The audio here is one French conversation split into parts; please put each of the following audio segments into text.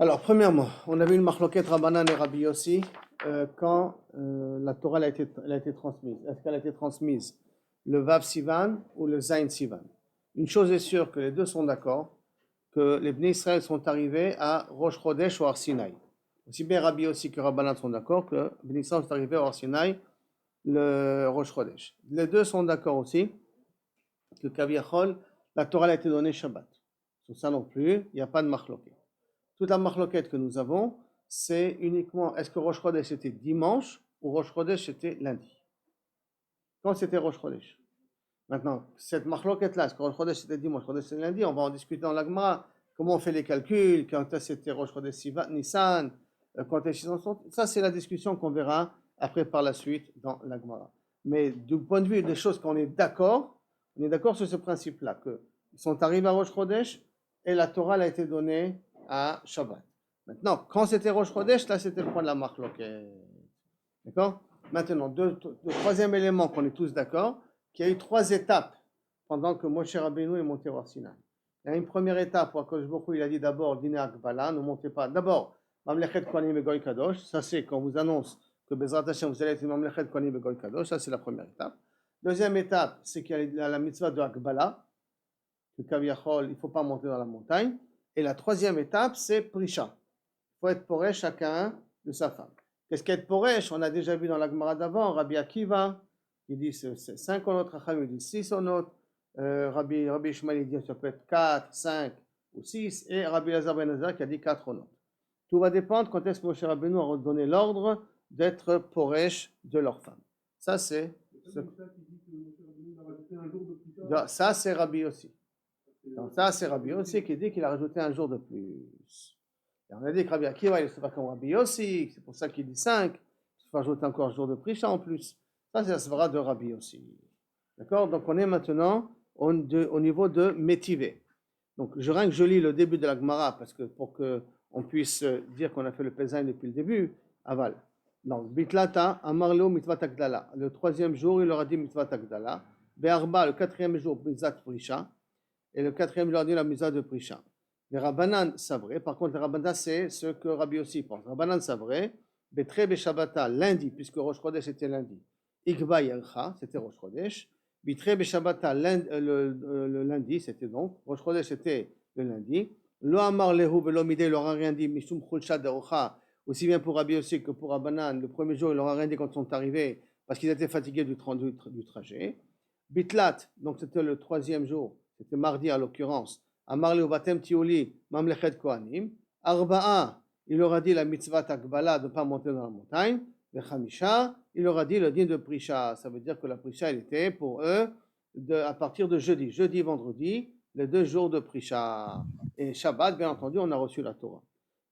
Alors, premièrement, on avait une marloquette Rabbanan et Rabbi Yossi quand la Torah elle a été transmise. Est-ce qu'elle a été transmise le Vav Sivan ou le Zain Sivan? Une chose est sûre, que les deux sont d'accord, que les Bnei Israël sont arrivés à Rosh Chodesh ou Har Sinaï. Aussi bien Rabbi Yossi que Rabbanan sont d'accord que les Bnei Israël sont arrivés à Har Sinaï le Rosh Chodesh. Les deux sont d'accord aussi que Kaviachol, la Torah elle a été donnée Shabbat. Sur ça non plus, il n'y a pas de marloquette. Toute la marloquette que nous avons, c'est uniquement est-ce que Rosh Chodesh était dimanche ou Rosh Chodesh était lundi. Quand c'était Rosh Chodesh. Maintenant, cette marloquette-là, est-ce que Rosh Chodesh c'était dimanche, Rosh Chodesh c'était lundi, on va en discuter dans l'Agmara. Comment on fait les calculs, quand c'était Rosh Chodesh Sivan, Nissan, quand est-ce ça c'est la discussion qu'on verra après par la suite dans l'Agmara. Mais du point de vue des choses qu'on est d'accord, on est d'accord sur ce principe-là, qu'ils sont arrivés à Rosh Chodesh et la Torah a été donnée à Shabbat. Maintenant, quand c'était Rosh Chodesh, là c'était le point de la marloquette. D'accord? Maintenant, le troisième élément qu'on est tous d'accord, qu'il y a eu trois étapes pendant que Moshe Rabbeinu est monté au Sinaï. Il y a une première étape où Akadosh Baruch Hu, il a dit d'abord Dîner Akbala, ne montez pas. D'abord, Mamlechet Kohanim et Goy Kadosh, ça c'est quand on vous annonce que Bezrat Hashem vous allez être Mamlechet Kohanim et Goy Kadosh, ça c'est la première étape. Deuxième étape, c'est qu'il y a la mitzvah de Akbala, que Kaviachol, il ne faut pas monter dans la montagne. Et la troisième étape, c'est Prisha. Il faut être poré chacun de sa femme. Qu'est-ce qu'être Poresh? On a déjà vu dans la Gemara d'avant, Rabbi Akiva, il dit c'est 5 onotes, Racham il dit 6 onotes, Rabbi Ishmael il dit ça peut être 4, 5 ou 6, et Rabbi Lazar Ben Azar qui a dit 4 onotes. Tout va dépendre quand est-ce que Moshe Rabbeinu a donné l'ordre d'être Poresh de leur femme. Ça c'est ça c'est Rabbi aussi. Donc ça c'est Rabbi aussi qui dit qu'il a rajouté un jour de plus. Et on a dit que Rabbi Akiva, il ne se pas comme Rabbi Yossi, c'est pour ça qu'il dit 5. Il faut ajouter encore un jour de Prisha en plus. Ça, c'est la svara de Rabbi Yossi. D'accord? Donc on est maintenant au niveau de Métivé. Donc rien que je lis le début de la Gemara, parce que pour qu'on puisse dire qu'on a fait le Pézain depuis le début, aval. Donc, Bitlata, Amarlo, Mitzvah Takdala. Le troisième jour, il leur a dit Mitzvah Takdala. Be'arba, le quatrième jour, Mitzvah Prisha. Et le quatrième jour, il a dit la Mitzvah de Prisha. Les Rabbanan savraient, par contre les Rabbanan c'est ce que Rabbi aussi pense. Rabbanan savraient, Betre Beshabata lundi, puisque Rosh Chodesh était lundi. Ikba Yercha, c'était Rosh Chodesh. Bitre Beshabata le lundi, c'était donc. Rosh Chodesh c'était le lundi. Lo Amar Lehu Velo Mideh, il leur a rien dit, Mishum Chulsha Derocha, aussi bien pour Rabbi aussi que pour Rabbanan. Le premier jour, il leur a rien dit quand ils sont arrivés, parce qu'ils étaient fatigués du trajet. Bitlat, donc c'était le troisième jour, c'était mardi à l'occurrence. Amarli Ubatem Tiuli, Mamlechet Kohanim. Arba'a, il aura dit la mitzvah Takbala de ne pas monter dans la montagne. Le Khamisha, il aura dit le din de Prisha. Ça veut dire que la Prisha, elle était pour eux à partir de jeudi. Jeudi, vendredi, les 2 jours de Prisha. Et Shabbat, bien entendu, on a reçu la Torah.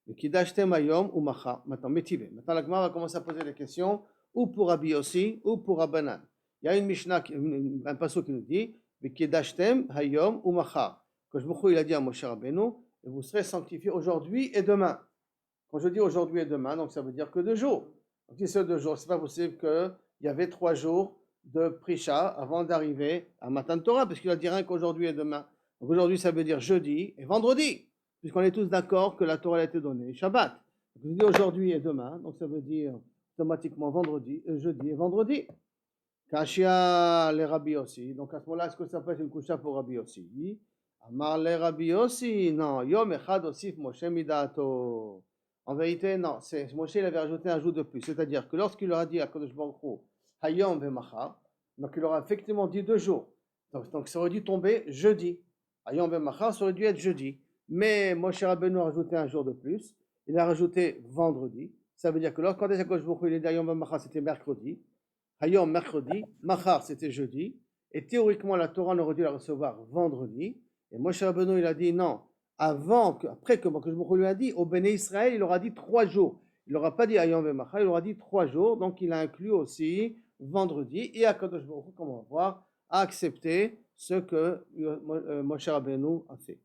Le Kiddush Mayom ou Macha. Maintenant, Métivé. Maintenant, la Gemara va commencer à poser des questions, ou pour Rabbi Yossi, ou pour Rabbanan. Il y a une Mishnah, un passage qui nous dit le Kiddush Hayom ou Macha. Quand il a dit à Moshe Rabbeinu, vous serez sanctifiés aujourd'hui et demain. Quand je dis aujourd'hui et demain, donc ça veut dire que 2 jours. Donc si c'est 2 jours, c'est pas possible qu'il y avait 3 jours de Prisha avant d'arriver à Matan Torah, parce qu'il a dit rien qu'aujourd'hui et demain. Donc aujourd'hui, ça veut dire jeudi et vendredi, puisqu'on est tous d'accord que la Torah a été donnée Shabbat. Donc je dis aujourd'hui et demain, donc ça veut dire automatiquement vendredi, jeudi et vendredi. Kashia les Rabbi aussi. Donc à ce moment-là, est-ce que ça peut être une kusha pour Rabbi aussi? Amar le Rabbi Yossi, non, Yom Echad Osif Moshe Midato. En vérité, non, Moshe il avait rajouté un jour de plus. C'est-à-dire que lorsqu'il leur a dit à Kodesh Baruch Hu, Hayom Vemachar, donc il leur a effectivement dit 2 jours. Donc ça aurait dû tomber jeudi. Hayom Vemachar, ça aurait dû être jeudi. Mais Moshe Rabbeinu a rajouté un jour de plus. Il a rajouté vendredi. Ça veut dire que lorsqu'on est à Kodesh Baruch Hu, il a dit Hayom Vemachar, c'était mercredi. Hayom, mercredi. Machar, c'était jeudi. Et théoriquement, la Torah aurait dû la recevoir vendredi. Et Moshe Rabbeinu, il a dit non, après que je lui a dit, au Béné Israël, il aura dit 3 jours. Il n'aura pas dit Ayom Vemacha, il aura dit 3 jours. Donc il a inclus aussi vendredi. Et Akadosh Baruch Hu, comme on va voir, a accepté ce que Moshe Rabbeinu a fait.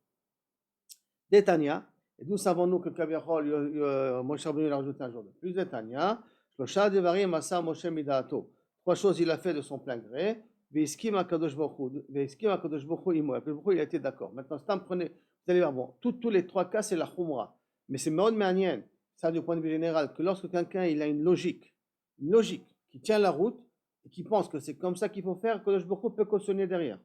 Détania, et nous savons-nous que Kaviachol, Moshe Rabbeinu a rajouté un jour de plus. Détania, Shlosha Devarim Masa Moshe Midato. 3 choses il a fait de son plein gré. Veiskim Akadosh Baruch Hu, Veiskim Akadosh Baruch Hu Imo. Akadosh Baruch Hu, il a été d'accord. Maintenant, vous allez voir, bon, tous les 3 cas, c'est la Khumra. Mais c'est מאוד מעניין, ça du point de vue général, que lorsque quelqu'un il a une logique qui tient la route et qui pense que c'est comme ça qu'il faut faire, que le Baruch peut cautionner derrière.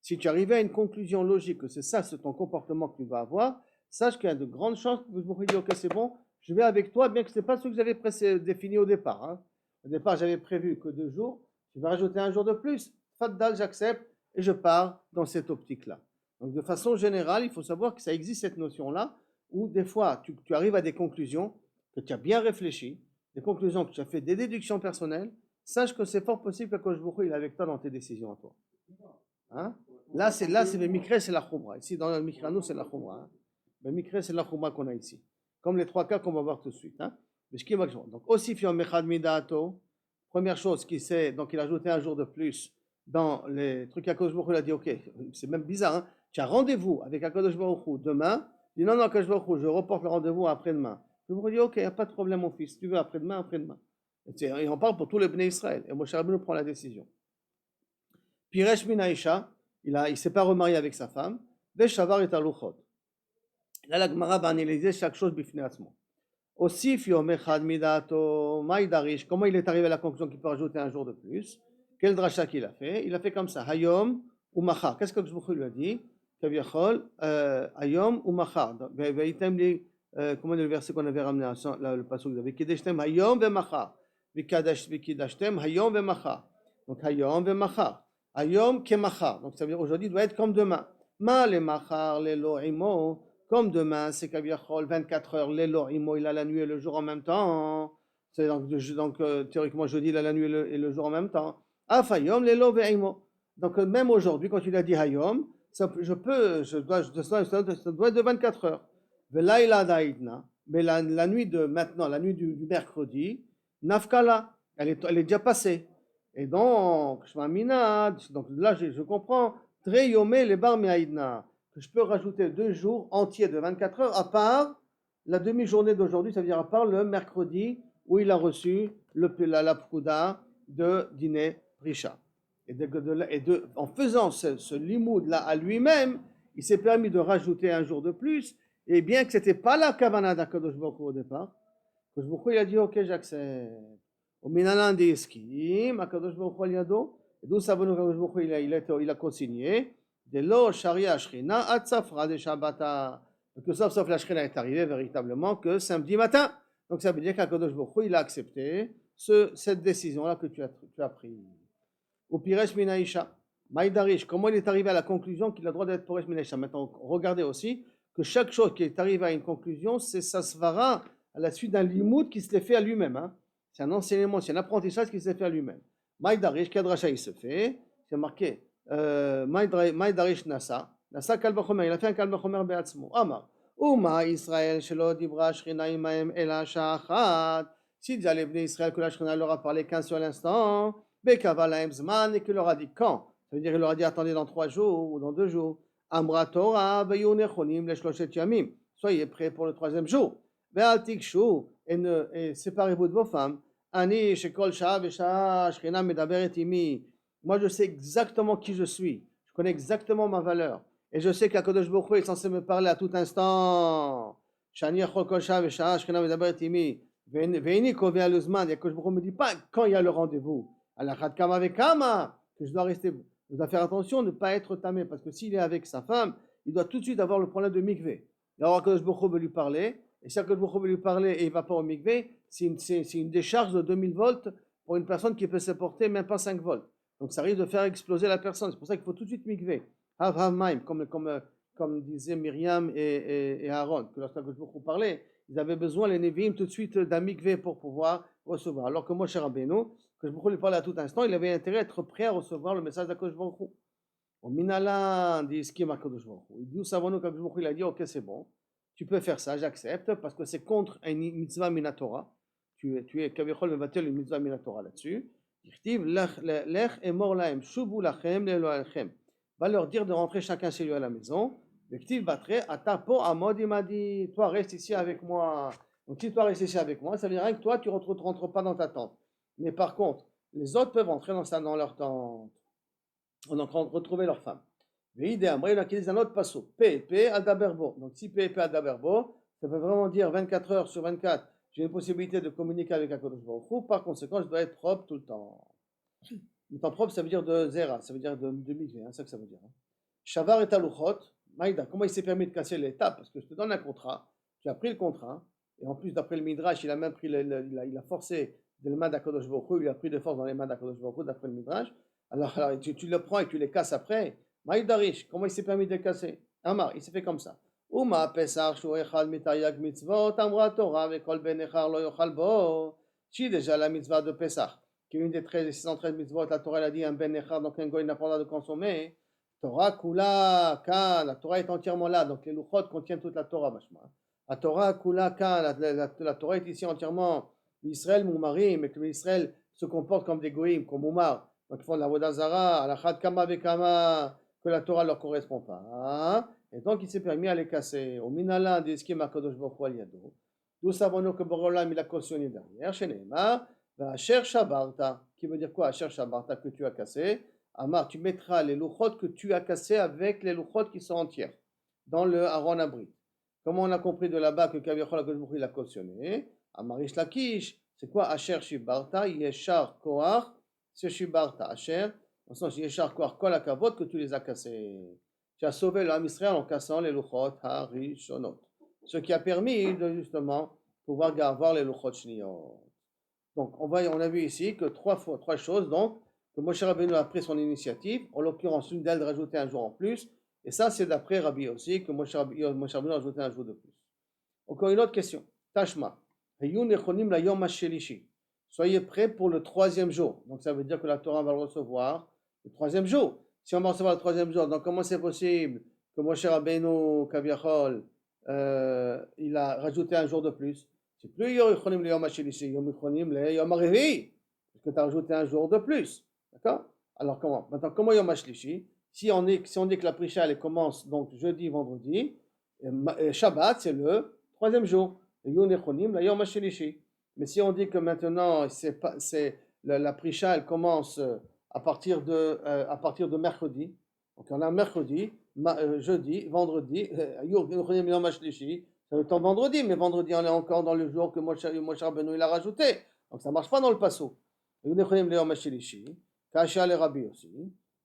Si tu arrives à une conclusion logique que c'est ça, c'est ton comportement que tu vas avoir, sache qu'il y a de grandes chances que le Baruch dit ok c'est bon, je vais avec toi, bien que ce n'est pas ce que j'avais défini au départ. Hein. Au départ j'avais prévu que 2 jours, je vais rajouter un jour de plus, Faddal, j'accepte et je pars dans cette optique-là. Donc de façon générale, il faut savoir que ça existe cette notion-là, où des fois tu arrives à des conclusions que tu as bien réfléchi, des conclusions que tu as fait des déductions personnelles, sache que c'est fort possible que Kosh Baruch Hu, il est avec toi dans tes décisions à toi. Hein? Là c'est le Mikra, c'est la Khumra. Ici dans le Mikra, nous c'est la Khumra. Hein? Le Mikra, c'est la Khumra qu'on a ici. Comme les 3 cas qu'on va voir tout de suite. Hein? Donc aussi Fiom Mechad Midato, première chose qui c'est, donc il a ajouté un jour de plus dans les trucs à Kosh Baruch Hu, il a dit ok, c'est même bizarre, hein? Tu as rendez-vous avec Akadosh Baruch Hu demain, il dit non, Akadosh Baruch Hu, je reporte le rendez-vous après-demain. Je vous dis ok, il n'y a pas de problème mon fils, si tu veux après-demain, après-demain. Et on parle pour tous les Bnei Israël, et Moshe Rabbeinu prend la décision. Piresh Minaïcha, il s'est pas remarié avec sa femme, Veshavar et Taluchot. Là la Gemara va analyser chaque chose bifnei atzmo. Aussi, Yom Echad Midato, Maïdarish, comment il est arrivé à la conclusion qu'il peut rajouter un jour de plus? Quel drachat qu'il a fait? Il a fait comme ça, Hayom ou Machar. Qu'est-ce que Baruch Hu lui a dit? Kaviachol, Hayom ou Machar. Comment est le verset qu'on avait ramené, le passage que vous avez? Kideshtem Hayom ve Machar. Vikidashtem Hayom ve Machar. Donc Hayom ve Machar. Hayom ke Machar. Donc ça veut dire aujourd'hui doit être comme demain. Ma le Machar, le Lo'imo. Comme demain, c'est Kaviachol, 24 heures, l'Elohimo, il a la nuit et le jour en même temps. C'est donc théoriquement, jeudi, il a la nuit et le jour en même temps. Afayom, l'Elohimo. Donc, même aujourd'hui, quand il a dit Hayom, ça doit être de 24 heures. Velaïla daïdna, mais la nuit de maintenant, la nuit du mercredi, Nafkala, elle est déjà passée. Et donc, donc là, je comprends, Tre Yomé, les bar me'aïdna, que je peux rajouter 2 jours entiers de 24 heures, à part la demi-journée d'aujourd'hui, ça veut dire à part le mercredi où il a reçu la prouda de dîner Prisha. En faisant ce limoud-là à lui-même, il s'est permis de rajouter un jour de plus, et bien que ce n'était pas la kavana d'Akadosh Baruch Hu au départ, Akadosh Baruch Hu il a dit ok j'accepte. Au minalan d'Iskim, Akadosh Baruch Hu yado, et d'où ça veut nous Akadosh Baruch Hu il a consigné. De l'eau sharia shrina at safra de shabbata, que sauf la shrina est arrivée véritablement que samedi matin. Donc ça veut dire qu'Akadosh Baruch Hu il a accepté cette décision là que tu as prise. Au piresh minaïcha, maïdarish, comment il est arrivé à la conclusion qu'il a le droit d'être piresh minaïcha? Maintenant regardez aussi que chaque chose qui est arrivée à une conclusion, c'est ça se fera à la suite d'un limoud qui se l'est fait à lui-même. Hein? C'est un enseignement, c'est un apprentissage qui se l'est fait à lui-même. Maïdarish, kadracha il se fait, c'est marqué. Maïdarish Nasa Kalbachomer, il a fait un Kalbachomer Beatzmo. Amar, Uma Israël, Shelo Dibra Shrina Imaem Ela Shachat. Si déjà les Bnei Israël que la Shrina leur a parlé qu'un seul instant, Bekava Laem Zman, et qu'il leur a dit quand? Ça veut dire qu'il leur a dit attendez dans 3 jours ou dans 2 jours. Amra Torah, Veyu Nechonim, Leshloshet Yamim. Soyez prêts pour le 3e jour. Ve'al Tikshu, et séparez-vous de vos femmes. Ani Shekol Shah Vesha Shrina Medaberet Imi. Moi, je sais exactement qui je suis. Je connais exactement ma valeur. Et je sais qu'Akadosh Baruch Hu est censé me parler à tout instant. Shani Achol Kol Shah Vesha Shrina Medaberet Imi. Veini Kovea Luzman. Et Akadosh Baruch Hu me dit pas quand il y a le rendez-vous. Alachat Kama Vekama. Que je dois faire attention de ne pas être tamé. Parce que s'il est avec sa femme, il doit tout de suite avoir le problème de mikvé. Alors Akadosh Baruch Hu veut lui parler. Et si Akadosh Baruch Hu veut lui parler et il ne va pas au mikvé, c'est une décharge de 2000 volts pour une personne qui peut supporter même pas 5 volts. Donc ça risque de faire exploser la personne. C'est pour ça qu'il faut tout de suite mikvé. Hav maim, comme disaient Myriam et Aaron, que lorsque Akadosh parlait, ils avaient besoin, les Nevi'im, tout de suite d'un mikvé pour pouvoir recevoir. Alors que Moshe Rabbeinu, que je lui parlais à tout instant, il avait intérêt à être prêt à recevoir le message d'Akadosh Baruch Hu. Au minalan dit Skim Akadosh Baruch Hu. Il dit où savons-nous qu'Akadosh Baruch Hu il a dit ok c'est bon, tu peux faire ça, j'accepte parce que c'est contre une mitzvah minatora. Tu es kavichol mevatel une mitzvah minatora là-dessus. Va leur dire de rentrer chacun chez lui à la maison. Toi reste ici avec moi. Donc si toi restes ici avec moi, ça veut dire que toi tu ne rentres pas dans ta tente. Mais par contre, les autres peuvent rentrer dans leur tente. On a retrouvé leur femme. Il y a un autre passo. P adaberbo. Donc si P adaberbo, ça veut vraiment dire 24 heures sur 24, j'ai une possibilité de communiquer avec Akadosh Baruch Hu, par conséquent, je dois être propre tout le temps. Le temps propre, ça veut dire de zera, ça veut dire de mikvé, c'est ça que ça veut dire. Shavar et taluchot, Maïda, comment il s'est permis de casser l'étape? Parce que je te donne un contrat, tu as pris le contrat, et en plus, d'après le Midrash, il a même pris il a forcé des mains d'Akadosh Baruch Hu, il a pris de force dans les mains d'Akadosh Baruch Hu, d'après le Midrash. Alors tu le prends et tu les casses après. Maïda Rish, comment il s'est permis de les casser? Amar, il s'est fait comme ça. Uma pesach shu echad mitayag mitzvot, amra Torah, vekol ben echar lo yochal bo. Si déjà la mitzvah de Pesach, qui est une des 613 mitzvot, la Torah elle a dit un ben echar, donc un goy n'a pas le droit de consommer. Torah kula kan, la Torah est entièrement là, donc les luchot contiennent toute la Torah, machma. La Torah kula kan, la Torah est ici entièrement Israël moumarim, mais que l'Israël se comporte comme des goïms, comme moumar, donc ils font de la vodazara, alachad kama vekama, que la Torah ne leur correspond pas. Et donc il s'est permis à les casser. Au minala des skis makadosh baruch al yado. D'où savons-nous que Borolam il a cautionné derrière, chez Neymar, Asher Shabarta, qui veut dire quoi, Asher Shabarta, que tu as cassé. Amar, tu mettras les louchot que tu as cassés avec les louchot qui sont entières, dans le Aaron Abrit. Comment on a compris de là-bas que Kaviachol Akadosh il a cautionné? Amarish Lakish, c'est quoi Asher Shibarta, Yeshar Koach, c'est Shibarta, Asher, en sens Yeshar Koach Kol Akavot, que tu les as cassés. Tu as sauvé l'homme Israël en cassant les louchot Harishonot. Ce qui a permis de justement pouvoir avoir les louchot shniyot. Donc on a vu ici que trois choses, donc que Moshe Rabbeinu a pris son initiative, en l'occurrence une d'elles de rajouter un jour en plus, et ça c'est d'après Rabbi aussi que Moshe Rabbeinu a rajouté un jour de plus. Encore une autre question, Tashma, soyez prêts pour le troisième jour, donc ça veut dire que la Torah va le recevoir le troisième jour. Si on va recevoir le troisième jour, donc comment c'est possible que Moshe Rabbeinu, Kaviachol, il a rajouté un jour de plus? C'est plus Yom Yichonim le Yom HaShilishi, Yom Yichonim le Yom HaRevi'i, parce que tu as rajouté un jour de plus. D'accord? Alors comment? Maintenant, comment Yom HaShilishi? Si on dit que la Prisha elle commence donc jeudi, vendredi, et Shabbat c'est le troisième jour. Yom Yichonim le Yom HaShilishi. Mais si on dit que maintenant la Prisha elle commence à partir de mercredi, donc on a mercredi, jeudi, vendredi, c'est le temps vendredi, mais vendredi on est encore dans le jour que Moshe Rabbeinu il a rajouté, donc ça ne marche pas dans le passo. Kasha le Rabbi aussi.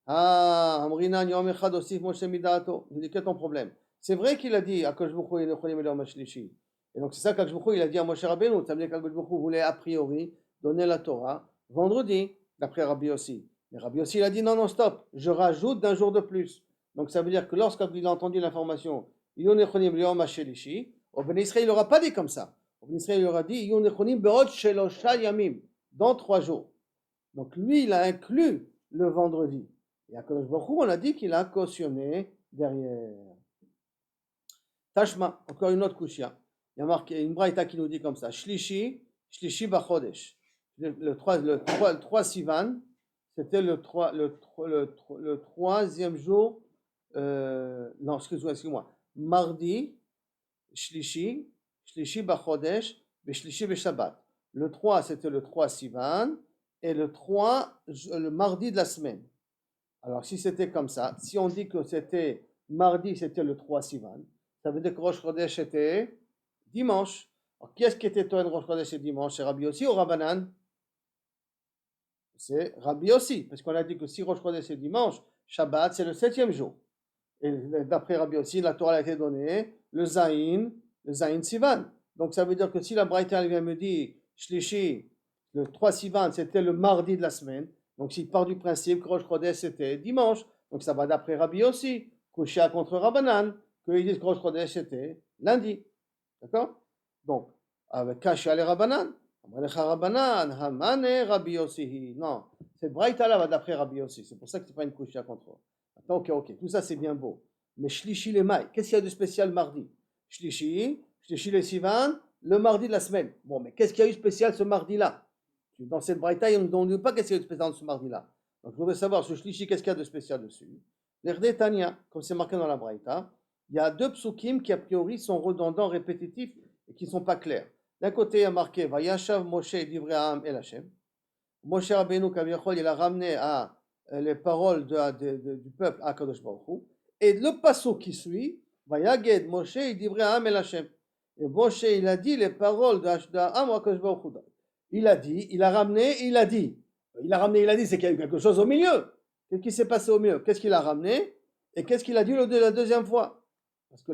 Ah, Amrina Yom Echad Osif Moshe Midato. Il dit, quel est ton problème? C'est vrai qu'il a dit à Akadosh Baruch Hu Yinechonim Yom HaShlishi. Et donc c'est ça qu'Akadosh Baruch Hu il a dit à Moshe Rabbeinu. Ça veut dire qu'Akadosh Baruch Hu voulait a priori donner la Torah vendredi, d'après Rabbi aussi. Mais Rabbi aussi il a dit non, stop, je rajoute d'un jour de plus. Donc ça veut dire que lorsqu'il a entendu l'information Yinechonim Yom HaShlishi, au Ben Israël il n'aura pas dit comme ça. Au Ben Israël il aura dit Yinechonim Be'od Shelosha Yamim, dans 3 jours. Donc lui il a inclus le vendredi. Et à Akadosh Baruch Hu, on a dit qu'il a cautionné derrière. Tashma, encore une autre kushia. Il y a marqué une braïta qui nous dit comme ça. Shlishi bachodesh. Le 3 Sivan, c'était le troisième jour. Non, excuse-moi. Mardi, Shlishi bachodesh, Shlishi Shabbat. Le 3, c'était le 3 Sivan. Et le mardi de la semaine. Alors, si c'était comme ça, si on dit que c'était mardi, c'était le 3 Sivan, ça veut dire que Rosh Chodesh était dimanche. Alors, qui est-ce qui était toi de Rosh Chodesh et dimanche? C'est Rabbi Yossi ou Rabbanan? C'est Rabbi Yossi, parce qu'on a dit que si Rosh Chodesh est dimanche, Shabbat, c'est le 7e jour. Et d'après Rabbi Yossi, la Torah a été donnée le Zayin Sivan. Donc, ça veut dire que si la Braïta vient me dire, Shlishi, le 3 Sivan, c'était le mardi de la semaine. Donc, s'il part du principe que Rosh Chodesh c'était dimanche, donc ça va d'après Rabbi aussi, Kushia contre Rabbanan, qu'ils disent que Rosh Chodesh c'était lundi. D'accord? Donc, avec Kashia les Rabbanan, Rabbanan, Hamane Rabbi Yossi. Non, cette braïta là va d'après Rabbi Yossi. C'est pour ça que c'est pas une Kushia contre. Attends, ok, tout ça c'est bien beau. Mais Shlishi les Maï, qu'est-ce qu'il y a de spécial mardi? Shlishi les Sivan, le mardi de la semaine. Bon, mais qu'est-ce qu'il y a eu de spécial ce mardi là? Dans cette braïta, il ne dit pas qu'est-ce qu'il y a de spécial ce mardi-là. Donc, je voudrais savoir, ce shlishi, qu'est-ce qu'il y a de spécial dessus? L'Erde Tanya, comme c'est marqué dans la braïta, il y a 2 psukim qui, a priori, sont redondants, répétitifs et qui ne sont pas clairs. D'un côté, il y a marqué Vayashav Moshe Divrei El Hashem. Moshe Rabbeinu Kaviachol, il a ramené les paroles du peuple à Kadosh Baruch Hu. Et le passage qui suit, Vayaged Moshe Divrei El Hashem. Et Moshe, il a dit les paroles d'Am Akadosh Baruch Hu. Il a dit, il a ramené, il a dit. Il a ramené, il a dit, c'est qu'il y a eu quelque chose au milieu. Qu'est-ce qui s'est passé au milieu? Qu'est-ce qu'il a ramené? Et qu'est-ce qu'il a dit la deuxième fois? Parce que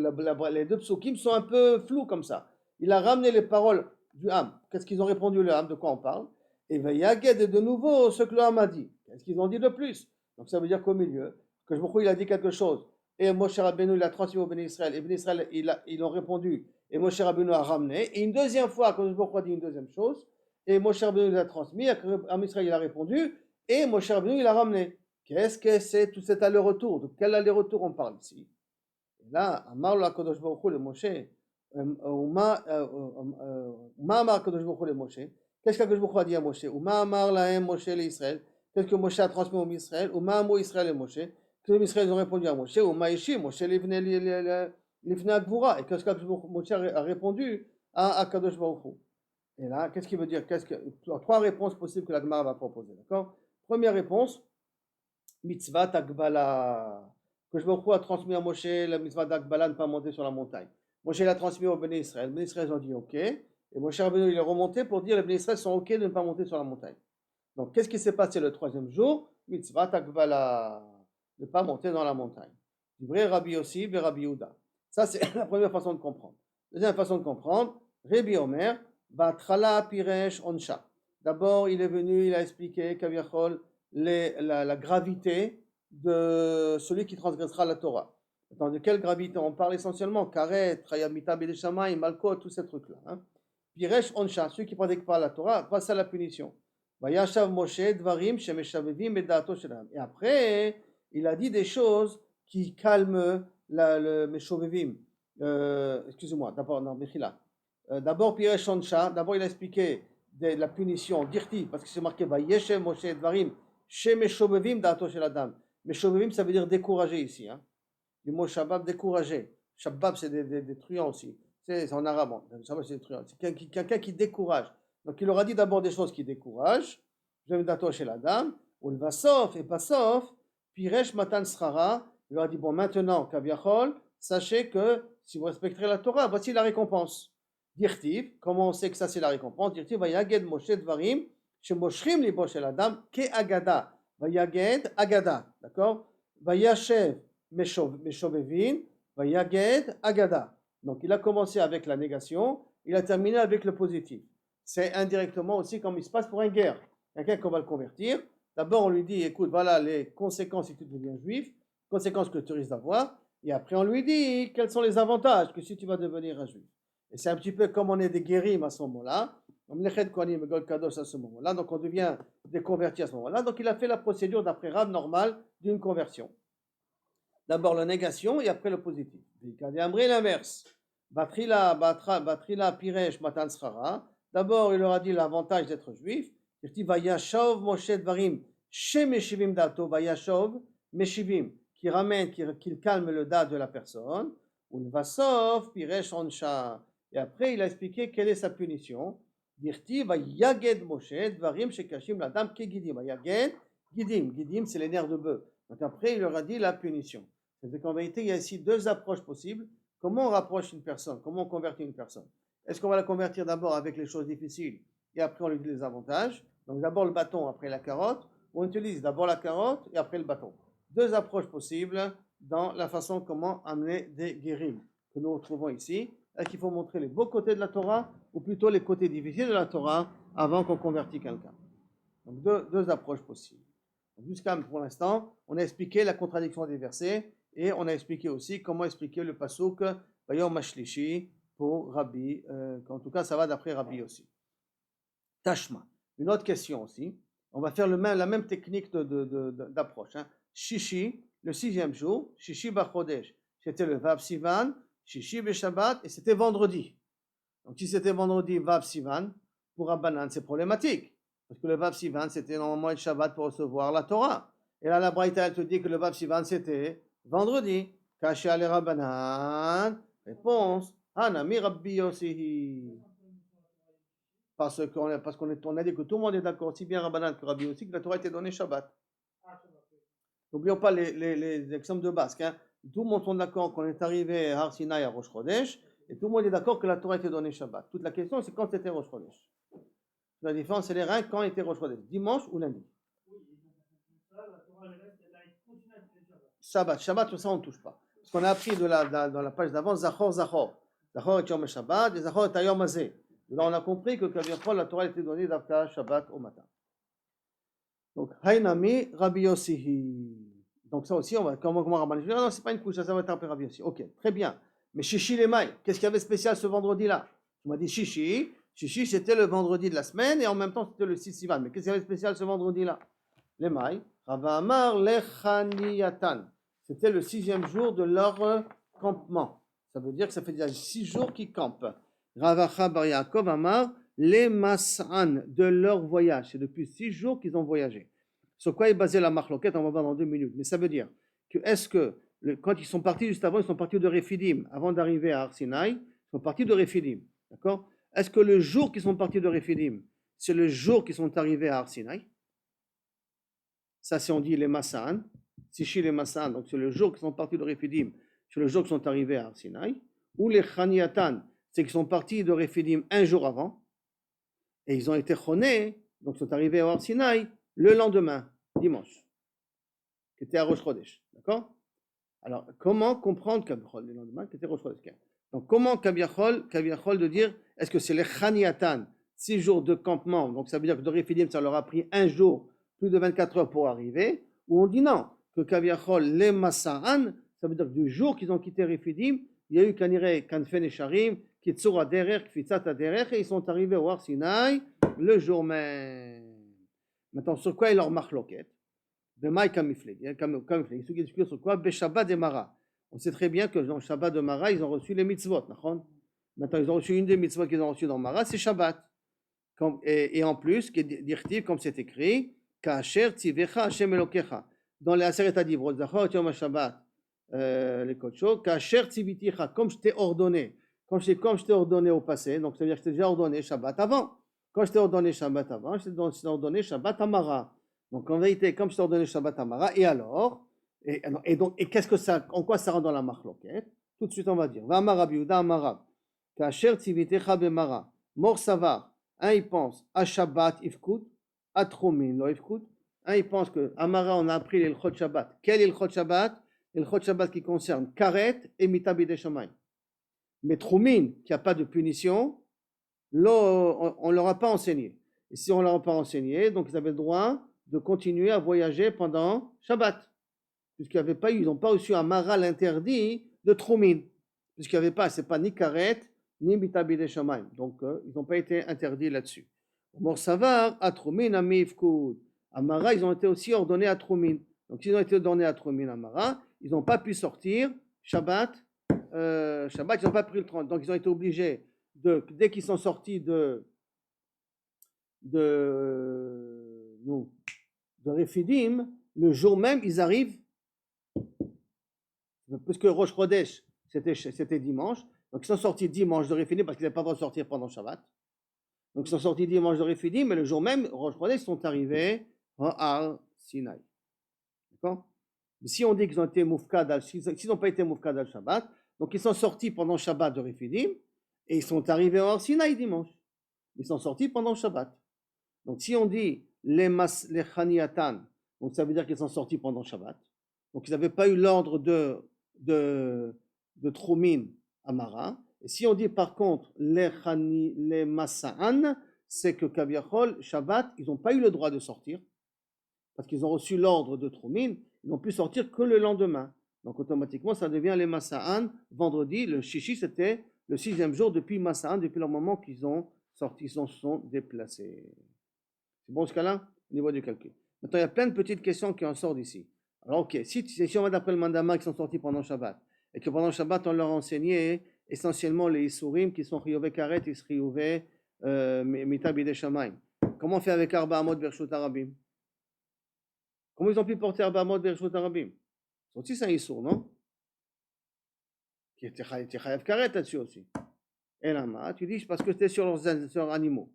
les deux psukim sont un peu flous comme ça. Il a ramené les paroles du Ham. Qu'est-ce qu'ils ont répondu le Ham? De quoi on parle? Et Vayaged de nouveau ce que le Ham a dit. Qu'est-ce qu'ils ont dit de plus? Donc ça veut dire qu'au milieu, que il a dit quelque chose. Et Moshe Rabbeinu, il a transmis au Béni Israël. Et Béni Israël, ils ont répondu. Et Moshe Rabbeinu a ramené. Et une deuxième fois, quand Baruch Hu a dit une deuxième chose, et Moshe Rabbeinu l'a transmis, Am Israël il a répondu, et Moshe Rabbeinu il a ramené. Qu'est-ce que c'est tout cet aller-retour? De quel aller-retour on parle ici? Et là, Amar la Kadosh Baruch Hu le Moshe, Ma Amar Kadosh Baruch Hu le Moshe, qu'est-ce que Kadosh Baruch Hu a dit à Moshe? Ma Amar lahem Moshe le Israël, qu'est-ce que Moshe a transmis au Israël? Ma Amo Israël le Moshe, que les Israël ont répondu à Moshe, Ma Ishi, Moshe l'Ifne Agvura, et qu'est-ce que Moshe a répondu à Kadosh Baruch Hu? Et là, qu'est-ce qu'il veut dire? Trois réponses possibles que la Gemara va proposer, d'accord? Première réponse, mitzvah Tagbala. Que je me a transmis à Moshe la mitzvah d'Akbala, ne pas monter sur la montagne. Moshe l'a transmis au Béné Israël. Les Béné Israël ont dit OK. Et Moshe Rabbeinu il est remonté pour dire les Béné Israël sont OK de ne pas monter sur la montagne. Donc qu'est-ce qui s'est passé le troisième jour? Mitzvah Tagbala, ne pas monter dans la montagne. Du vrai Rabbi Yossi et Rabbi Yehuda. Ça c'est la première façon de comprendre. Deuxième façon de comprendre, Rabbi Omer, Batrala Piresh Onsha. D'abord il est venu, il a expliqué Kaviachol la gravité de celui qui transgressera la Torah. Dans de quelle gravité on parle essentiellement? Karet, Trayamita, Bedeshamay, Malko, tous ces trucs-là. Piresh Onsha, celui qui ne pratique pas la Torah, passe à la punition. Vayashav Moshe, Dvarim, Shemeshavevim, Edato Shelam. Et après, il a dit des choses qui calment le Meshovevim. Excusez-moi, d'abord, non, Mechila. D'abord, Piresh Onsha, d'abord il a expliqué la punition, dirti, parce que c'est marqué Vayeshev Moshe, Dvarim, Shemeshovevim, Dato Sheladam. Meshovevim, ça veut dire décourager ici. Du mot Shabab, décourager. Shabab, c'est des truands aussi. C'est en arabe. Shabab, c'est des truands. C'est quelqu'un qui décourage. Donc, il leur a dit d'abord des choses qui découragent. Je vais me chez la dame. Ou le vasof et pas sauf. Piresh matan srara. Il leur a dit bon, maintenant, Kaviachol, sachez que si vous respecterez la Torah, voici la récompense. Dirtiv, comment on sait que ça c'est la récompense? Dirtiv, vayaged Moshe Dvarim, chez Moshrim libo chez la dame, ke agada. Vayaged agada. D'accord? Vayashev Meshovevin, Vayaged Agada. Donc il a commencé avec la négation, il a terminé avec le positif. C'est indirectement aussi comme il se passe pour une guerre. Quelqu'un qu'on va le convertir, d'abord on lui dit écoute, voilà les conséquences si tu deviens juif, conséquences que tu risques d'avoir, et après on lui dit quels sont les avantages que si tu vas devenir un juif. Et c'est un petit peu comme on est des guérim à ce moment-là, on Mlechet Kohanim et Gol Kadosh à ce moment-là, donc on devient des convertis à ce moment-là. Donc il a fait la procédure d'après Rav normal d'une conversion. D'abord la négation et après le positif. L'inverse. Batrila Piresh Matan Srara. D'abord, il leur a dit l'avantage d'être juif. Il dit Vayashov Moshe Dvarim Shemeshivim Dato Vayashov Meshivim, qui ramène, qui calme le date de la personne. Ou le Vasov Piresh Onsha. Et après, il a expliqué quelle est sa punition. Dirti Vayaged Moshe Dvarim Shekashim la dame Kegidim. Vayaged Gidim. Gidim, c'est les nerfs de bœuf. Donc après, il leur a dit la punition. C'est qu'en vérité, il y a ici deux approches possibles. Comment on rapproche une personne? Comment on convertit une personne? Est-ce qu'on va la convertir d'abord avec les choses difficiles et après on lui dit les avantages? Donc d'abord le bâton, après la carotte, ou on utilise d'abord la carotte et après le bâton. Deux approches possibles dans la façon comment amener des guérims que nous retrouvons ici. Est-ce qu'il faut montrer les beaux côtés de la Torah ou plutôt les côtés difficiles de la Torah avant qu'on convertit quelqu'un? Donc deux approches possibles. Jusqu'à pour l'instant, on a expliqué la contradiction des versets et on a expliqué aussi comment expliquer le pasuk Vayom Mashlishi pour Rabbi, en tout cas ça va d'après Rabbi aussi. Tashma. Une autre question aussi. On va faire la même technique d'approche. Shishi, le sixième jour, Shishi Bachodesh, c'était le Vav Sivan, Shishi Beshabbat et c'était vendredi. Donc si c'était vendredi Vav Sivan, pour Rabbanan c'est problématique. Parce que le Vav Sivan, c'était normalement le Shabbat pour recevoir la Torah. Et là, la Braïta, elle te dit que le Vav Sivan, c'était vendredi. Caché à les Rabbanan. Réponse. Hanami Rabbi Yossi. Parce qu'on a dit que tout le monde est d'accord, aussi bien Rabbanan que Rabbi Yossi, que la Torah était donnée Shabbat. N'oublions pas les exemples de base. Tout le monde est d'accord qu'on est arrivé à Har Sinai à Rosh Chodesh Et tout le monde est d'accord que la Torah était donnée Shabbat. Toute la question, c'est quand c'était Rosh Chodesh. La différence, c'est les reins quand était Rosh Chodesh, dimanche ou lundi. Shabbat, Shabbat, tout ça, on ne touche pas. Parce qu'on a appris dans la page d'avant, Zachor, Zachor. Zachor est Yom Shabbat, et Zachor est Yom Hazeh. Là, on a compris que la Torah était donnée d'Avka Shabbat au matin. Donc, Hainami, Rabbi Yossihi. Donc, ça aussi, on va, comment Rabbi Yossihi? Non, c'est pas une couche, ça va être un peu Rabbi Yossihi. Ok, très bien. Mais Shishi les mailles, qu'est-ce qu'il y avait spécial ce vendredi-là? Tu m'as dit Shishi. Shishi, c'était le vendredi de la semaine et en même temps, c'était le 6 Sivan. Mais qu'est-ce qu'il y avait spécial ce vendredi-là? Les mailles. Rava Amar Lechaniyatan. C'était le 6e jour de leur campement. Ça veut dire que ça fait déjà 6 jours qu'ils campent. Ravacha Bar Yaakov Amar les Mas'an de leur voyage. C'est depuis 6 jours qu'ils ont voyagé. Sur quoi est basée la marloquette? On va voir dans 2 minutes. Mais ça veut dire que est-ce que quand ils sont partis juste avant, ils sont partis de Rephidim, avant d'arriver à Har Sinaï, ils sont partis de Rephidim. D'accord? Est-ce que le jour qu'ils sont partis de Rephidim, c'est le jour qu'ils sont arrivés à Har Sinaï? Ça, c'est on dit les Mas'an. Sichi les Mas'an, donc c'est le jour qu'ils sont partis de Rephidim, c'est le jour qu'ils sont arrivés à Har Sinaï. Ou les Chaniyatan, c'est qu'ils sont partis de Rephidim un jour avant, et ils ont été chonés, donc sont arrivés à Har Sinaï le lendemain, dimanche, qui était à Rosh Chodesh. D'accord? Alors, comment comprendre Kabiachol le lendemain, qui était Rosh Chodesh? Donc, comment Kabiachol de dire, est-ce que c'est les Chaniyatan, 6 jours de campement, donc ça veut dire que de Rephidim, ça leur a pris un jour, plus de 24 heures pour arriver, ou on dit non, que Kaviachol les Masa'an, ça veut dire que du jour qu'ils ont quitté Rephidim, il y a eu Kanire, Kanfen et Sharim, Kitsura derer, Kfitsata derer, et ils sont arrivés au Har Sinaï le jour même. Maintenant, sur quoi est leur marloquette? Bemaï Kamifleg, ils se discutent sur quoi? Beshabbat de Mara. On sait très bien que dans Shabbat de Mara, ils ont reçu les mitzvot. Maintenant, ils ont reçu une des mitzvot qu'ils ont reçues dans Mara, c'est Shabbat. Et en plus, comme c'est écrit, Kasher tzivecha Hashem Elokecha. Dans les Aseret Adibrot, Zachor Yom HaShabbat, les Kodsho, Kasher tziviticha, comme je t'ai ordonné, comme je t'ai ordonné au passé, donc ça veut dire que je t'ai déjà ordonné Shabbat avant. Quand je t'ai ordonné Shabbat avant, je t'ai ordonné Shabbat Amara. Donc en vérité, comme je t'ai ordonné Shabbat Amara, et alors, et qu'est-ce que ça, en quoi ça rentre dans la marloquette? Tout de suite on va dire, Va Amar Rabbi Yehuda Amarav, Kasher tzivitecha bemara, Mor Savar. Un, il pense à Shabbat, Ifkud, à Tromin, lo Ifkud. Un, il pense que Amara, on a appris l'Ilchot Shabbat. Quel est l'Ilchot Shabbat? L'Ilchot Shabbat qui concerne Karet et Mitabide Shamayim. Mais Tromin, qui n'a pas de punition, on ne leur a pas enseigné. Et si on ne leur a pas enseigné, donc ils avaient le droit de continuer à voyager pendant Shabbat. Puisqu'ils n'avaient pas eu, ils n'ont pas reçu Amara l'interdit de Tromin. Puisqu'il n'y avait pas, c'est pas ni Karet, ni Mitabide Shamayim. Donc, ils n'ont pas été interdits là-dessus. Mor Savar, Atromin, Amifkud. Amara, ils ont été aussi ordonnés à Tromin. Donc, s'ils ont été ordonnés à Tromin, Amara, ils n'ont pas pu sortir Shabbat. Shabbat, ils n'ont pas pris le 30. Donc, ils ont été obligés, dès qu'ils sont sortis de Rephidim, le jour même, ils arrivent, puisque Rosh Chodesh, c'était dimanche. Donc ils sont sortis dimanche de Rephidim parce qu'ils n'avaient pas le droit de sortir pendant Shabbat. Donc ils sont sortis dimanche de Rephidim, mais le jour même, Rosh Chodesh, ils sont arrivés à Har Sinaï. D'accord? Mais si on dit qu'ils ont été moufkad, s'ils n'ont pas été moufkad al Shabbat, donc ils sont sortis pendant Shabbat de Rephidim et ils sont arrivés à Har Sinaï dimanche. Ils sont sortis pendant Shabbat. Donc si on dit les Chaniyatan, donc ça veut dire qu'ils sont sortis pendant Shabbat. Donc ils n'avaient pas eu l'ordre de Tromin Amara. Et si on dit par contre les Masa'an, c'est que Kaviachol, Shabbat, ils n'ont pas eu le droit de sortir parce qu'ils ont reçu l'ordre de Tromin, ils n'ont pu sortir que le lendemain. Donc automatiquement, ça devient les Masa'an. Vendredi, le Shishi, c'était le 6e jour depuis Masa'an, depuis le moment qu'ils ont sorti, ils se sont déplacés. C'est bon ce cas-là au niveau du calcul. Maintenant, il y a plein de petites questions qui en sortent d'ici. Alors, ok, si on va d'après le mandama qui sont sortis pendant Shabbat, et que pendant Shabbat, on leur a enseigné essentiellement les Isurim qui sont Riyové Karet et Riyové Mitabide Shamayim. Comment on fait avec Arba Amod Bershut Arabim? Comment ils ont pu porter Arba Amod Bershut Arabim? C'est aussi un Isur, non? Qui était Chayav Karet là-dessus aussi. Et là, tu dis parce que c'était sur leurs animaux.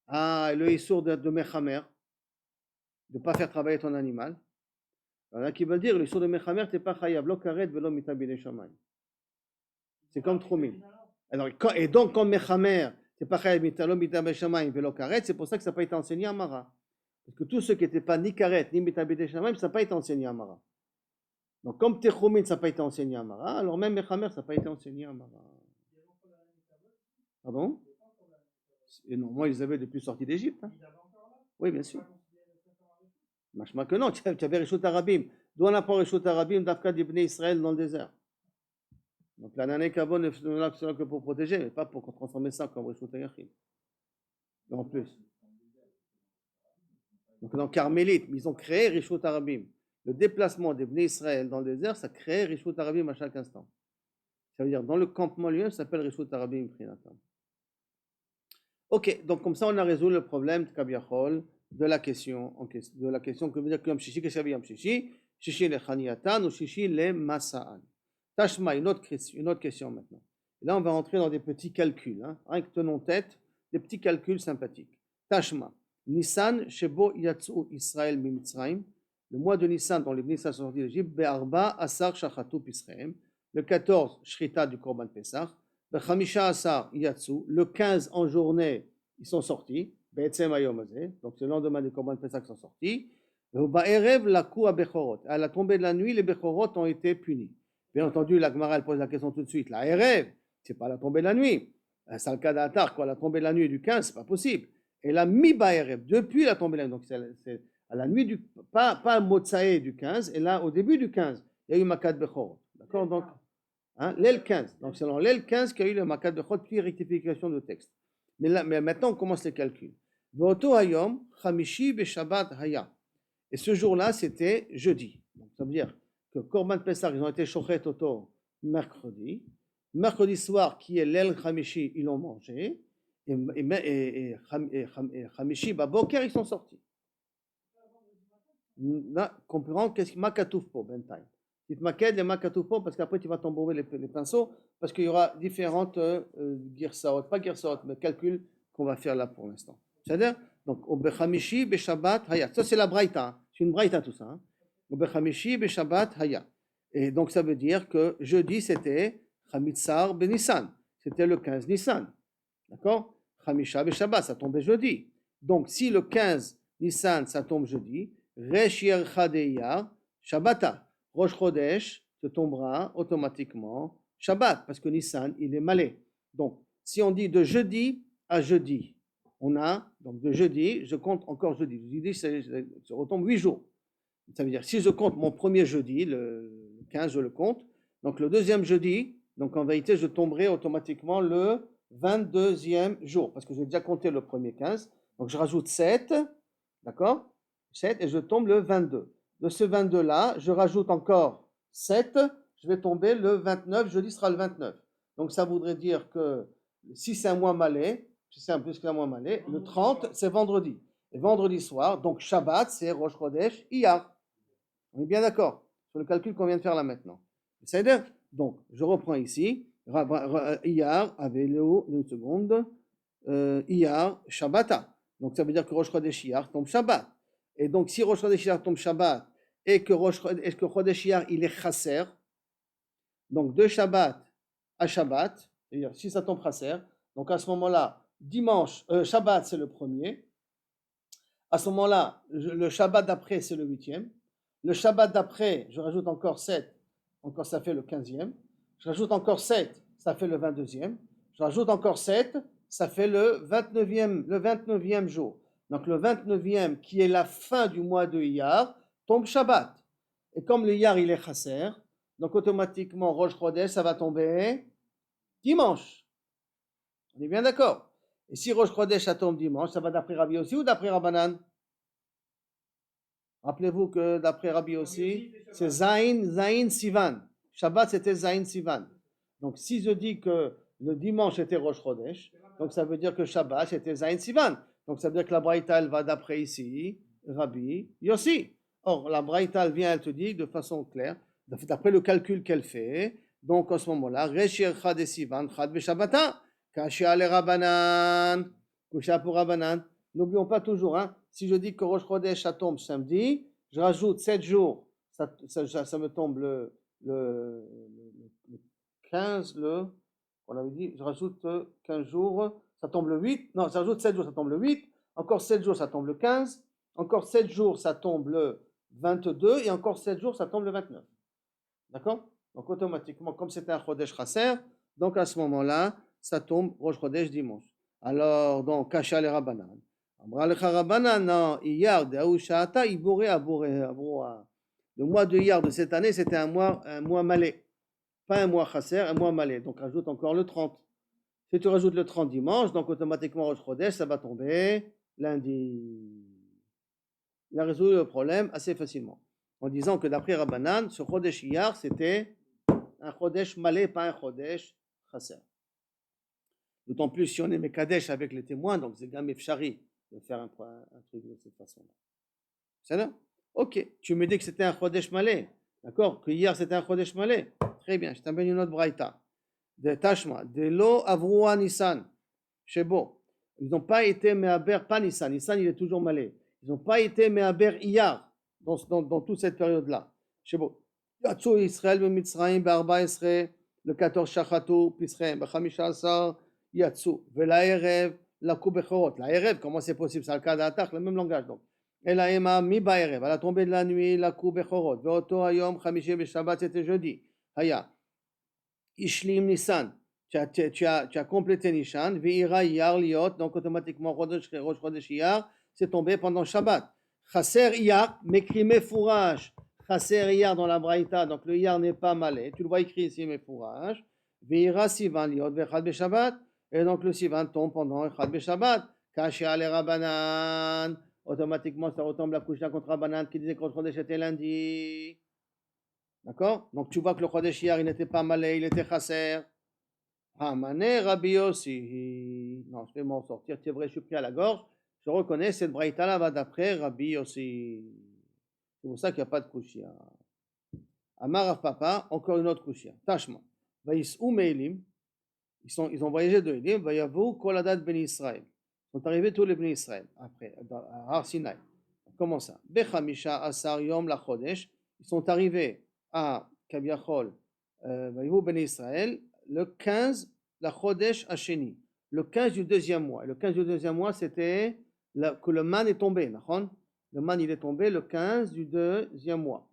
Ah, le Isur de Mechamer, de ne pas faire travailler ton animal. Il y en a qui veulent dire, le Isur de Mechamer, tu n'es pas Chayav, lo Karet, velo Mitabide Shamayim. C'est comme Tromin. Alors, et donc, comme Mechamer, c'est pas Chayav Mitalo, Mitabel Shamayim, Velo Karet, c'est pour ça que ça n'a pas été enseigné à Mara. Parce que tous ceux qui n'étaient pas ni Karet, ni Mitabel Shamayim, ça n'a pas été enseigné à Mara. Donc, comme Techomin, ça n'a pas été enseigné à Mara, alors même Mechamer, ça n'a pas été enseigné à Mara. Pardon? Et non, moi, ils les avaient depuis sortie d'Égypte. Hein. Oui, bien sûr. Machma que non, tu avais Rishut Arabim. D'où on apprend Rishut Arabim d'Afka d'Ibné Israël dans le désert. Donc la Nané Kabo ne est là que pour protéger, mais pas pour transformer ça comme Rishut Ayachim. En plus. Donc dans Carmélite, ils ont créé Rishut Arabim. Le déplacement d'Ibné Israël dans le désert, ça crée Rishut Arabim à chaque instant. Ça veut dire dans le campement lui-même, ça s'appelle Rishut Arabim Prinatam. Ok, donc comme ça on a résolu le problème de Kabiachol de la question que veut dire que Yom Shishi, qu'est-ce qu'il y avait Yom Shishi? Shishi le Chaniatan ou Shishi le Masa'an. Tashma, une autre question maintenant. Et là on va rentrer dans des petits calculs, hein, rien que tenons tête, des petits calculs sympathiques. Tashma, Nissan, Shebo Yatsu Israël Mimitzraim, le mois de Nissan dont les Nissan sont sortis d'Égypte, Be'arba Asar Shachatu Pisraim, le 14, Shrita du Korban Pesach, le 15 en journée, ils sont sortis. Donc c'est le lendemain du Korban Pesach qu'ils sont sortis. À la tombée de la nuit, les Bechorot ont été punis. Bien entendu, la Gemara elle pose la question tout de suite. La Erev, c'est pas la tombée de la nuit. C'est le cas d'Atar, quoi. La tombée de la nuit du 15, c'est pas possible. Et la Mi-Ba Erev, depuis la tombée de la nuit, donc c'est à la nuit du, pas Motsae du 15, et là, au début du 15, il y a eu Makat Bechorot. D'accord? Donc, hein, l'aile 15. Donc, c'est dans l'aile 15 qu'il y a eu le Makat Bechorot, puis rectification de texte. Mais maintenant, on commence les calculs. Voto Hayom, Chamishi Beshabbat Haya. Et ce jour-là, c'était jeudi. Donc, ça veut dire que Korban Pesach, ils ont été shochet toto mercredi. Mercredi soir, qui est l'aile Chamishi, ils l'ont mangé. Et Chamishi, Baboker, ils sont sortis. Là, comprends qu'est-ce qui makatouf po, bentaï. Tu te maquettes les makatouf po parce qu'après tu vas t'embrouiller les pinceaux parce qu'il y aura différentes girsaot, pas girsaot, mais calculs qu'on va faire là pour l'instant. C'est-à-dire, donc, au Bechamishi, Beshabbat, Haya. Ça, c'est la Braïta. C'est une Braïta tout ça. Hein. Au Bechamishi, Beshabbat, Haya. Et donc, ça veut dire que jeudi, c'était Chamitzar Benissan. C'était le 15 Nissan. D'accord? Chamisha Beshabbat, ça tombait jeudi. Donc, si le 15 Nissan, ça tombe jeudi, Resh Yercha Deiyar, Shabbata. Rosh Chodesh te tombera automatiquement Shabbat, parce que Nissan, il est malais. Donc, si on dit de jeudi à jeudi, on a, donc de jeudi, je compte encore jeudi. Jeudi, ça retombe 8 jours. Ça veut dire, si je compte mon premier jeudi, le 15, je le compte. Donc, le deuxième jeudi, donc en vérité, je tomberai automatiquement le 22e jour, parce que j'ai déjà compté le premier 15. Donc, je rajoute 7, d'accord? 7 et je tombe le 22. De ce 22-là, je rajoute encore 7, je vais tomber le 29, jeudi sera le 29. Donc ça voudrait dire que si c'est un mois malais, si c'est un plus qu'un mois malais, le 30, c'est vendredi. Et vendredi soir, donc Shabbat, c'est Rosh Chodesh, Iyar. On est bien d'accord sur le calcul qu'on vient de faire là maintenant. C'est-à-dire, donc, je reprends ici, Iyar, Avelo, une seconde, Iyar, Shabbata. Donc ça veut dire que Rosh Chodesh Iyar tombe Shabbat. Et donc, si Rosh Chodesh Iyar tombe Shabbat et que Chodesh Iyar il est chasser, donc de Shabbat à Shabbat, c'est-à-dire si ça tombe chasser, donc à ce moment-là, dimanche, Shabbat c'est le premier, à ce moment-là, le Shabbat d'après c'est le 8e, le Shabbat d'après, je rajoute encore 7, encore ça fait le 15e, je rajoute encore 7, ça fait le 22e, je rajoute encore 7, ça fait le 29e jour. Donc le 29e, qui est la fin du mois de Iyar, tombe Shabbat. Et comme le Iyar, il est chasser, donc automatiquement, Rosh Chodesh, ça va tomber dimanche. On est bien d'accord. Et si Rosh Chodesh, ça tombe dimanche, ça va d'après Rabbi aussi ou d'après Rabbanan? Rappelez-vous que d'après Rabbi aussi, c'est Zain Sivan. Shabbat, c'était Zain Sivan. Donc si je dis que le dimanche était Rosh Chodesh, donc ça veut dire que Shabbat, c'était Zain Sivan. Donc ça veut dire que la Braïta, elle va d'après ici, Rabbi Yossi. Or, la Braïta, elle vient, elle te dit de façon claire, d'après le calcul qu'elle fait, donc en ce moment-là, Reshir Chad et Sivan, Chad Beshabbata, Kashia le Rabbanan, Kusha pour Rabbanan. N'oublions pas toujours, hein, si je dis que Rosh Chodesh, ça tombe samedi, je rajoute 7 jours, ça me tombe le 15, On avait dit, je rajoute 15 jours, ça tombe le 8. Non, ça rajoute 7 jours, ça tombe le 8. Encore 7 jours, ça tombe le 15. Encore 7 jours, ça tombe le 22. Et encore 7 jours, ça tombe le 29. D'accord? Donc automatiquement, comme c'était un Chodesh Chasser, donc à ce moment-là, ça tombe Rosh Chodesh dimanche. Alors, donc, Kasha le Rabbanan. Amra lecha Rabbanan, non, Iyar de Aoushata, Ibouré, Aboua. Le mois de Iyar de cette année, c'était un mois malais. Pas un mois Chasser, un mois malais. Donc rajoute encore le 30. Si tu rajoutes le 30 dimanche, donc automatiquement Rosh Chodesh, ça va tomber lundi. Il a résolu le problème assez facilement. En disant que d'après Rabbanan, ce Chodesh Iyar, c'était un Chodesh malais, pas un Chodesh Chasser. D'autant plus si on est Mekadesh avec les témoins, donc c'est Gam Efshari de faire un truc de cette façon-là. C'est là? Ok, tu me dis que c'était un Chodesh malais, d'accord? Que hier c'était un Chodesh malais. Très bien, je t'amène une autre braïta. De Tashma, de lo Avroua Nissan, chez Beau. Ils n'ont pas été Mehaber, pas Nissan, Nissan il est toujours malais. Ils n'ont pas été Mehaber Iyar dans toute cette période-là. Chez Beau. Yatsu Israël, Mitzrayim, Barba Israël, le 14 Shachatou, Pisraim, Bachamisha Asar, Yatsu, Velaerev, la Koubechorot. La Erev, comment c'est possible? C'est le cas d'Atak, le même langage donc. Et la Ema, mi Baerev, à la tombée de la nuit, la Koubechorot. Veoto Ayom, Chamishi, Shabbat, c'était jeudi. Haya. Ishlim Nissan. Tu as complété Nissan. Veira Iyar Liot, donc automatiquement, Rosh Chodesh Iyar, c'est tombé pendant Shabbat. Chasser Iyar, Mekrimé Fourage. Chasser Iyar dans la Braïta, donc le Iyar n'est pas malais. Tu le vois écrit ici, mais Fourage. Veira Sivan Liot, Vechad Beshabbat. Et donc le Sivan tombe pendant Echad Beshabbat. Kashia le Rabbanan. Automatiquement, ça retombe la couche contre Rabbanan qui disait que Rosh Chodesh était lundi. D'accord? Donc tu vois que le Chodesh Iyar, il n'était pas malais, il était chasser. Hamane Rabbi Yossi. Non, je vais m'en sortir. C'est vrai, je suis pris à la gorge. Je reconnais, cette braïta-là va d'après Rabbi Yossi. C'est pour ça qu'il n'y a pas de kushia. Amar Rav Papa, encore une autre kushia. Tashma. Vaïsou Meilim. Ils ont voyagé de Elim. Vayavou Koladat Ben Israël. Ils sont arrivés tous les Ben Israël. Après, à Har Sinai. Comment ça? Bechamisha Asar Yom la Chodesh. Ils sont arrivés à Kaviachol, Ben Israël, le 15, la Chodesh Hasheni, le 15 du deuxième mois. Et le 15 du deuxième mois, c'était que le man est tombé. Le man, il est tombé le 15 du deuxième mois.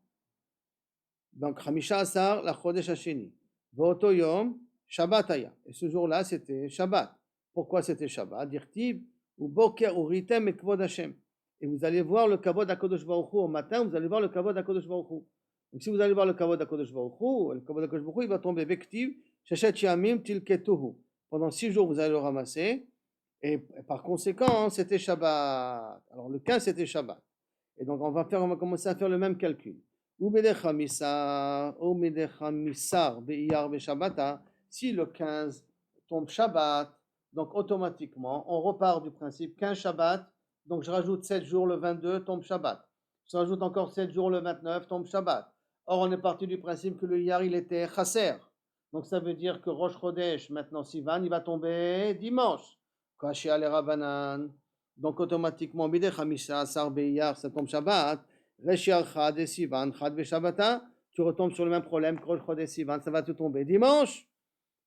Donc, Hamisha Asar, la Chodesh Hasheni. Voto Yom, Shabbat Aya. Et ce jour-là, c'était Shabbat. Pourquoi c'était Shabbat? Dirtib, ou Boker, ou Ritem, et Kvod Hashem. Et vous allez voir le Kavod HaKadosh Baruch Hu au matin, vous allez voir le Kavod HaKadosh Baruch Hu. Donc si vous allez voir le Kavod HaKadosh Baruch Hu, le Kavod HaKadosh Baruch Hu, il va tomber Vektiv, Shechet Yamim Tilketuhu. Pendant 6 jours, vous allez le ramasser. Et par conséquent, c'était Shabbat. Alors le 15, c'était Shabbat. Et donc on va commencer à faire le même calcul. Si le 15 tombe Shabbat, donc automatiquement, on repart du principe qu'un Shabbat. Donc je rajoute 7 jours, le 22 tombe Shabbat. Je rajoute encore 7 jours, le 29 tombe Shabbat. Or, on est parti du principe que le Iyar, il était Chasser. Donc ça veut dire que Rosh Chodesh, maintenant Sivan, il va tomber dimanche. Kashia le Rabbanan. Donc automatiquement, Bideh Hamisha Asar Be'Iyar, ça tombe Shabbat. Reshiar Chad et Sivan, Chad Be'Shabbata, tu retombes sur le même problème que Rosh Chodesh Sivan, ça va te tomber dimanche.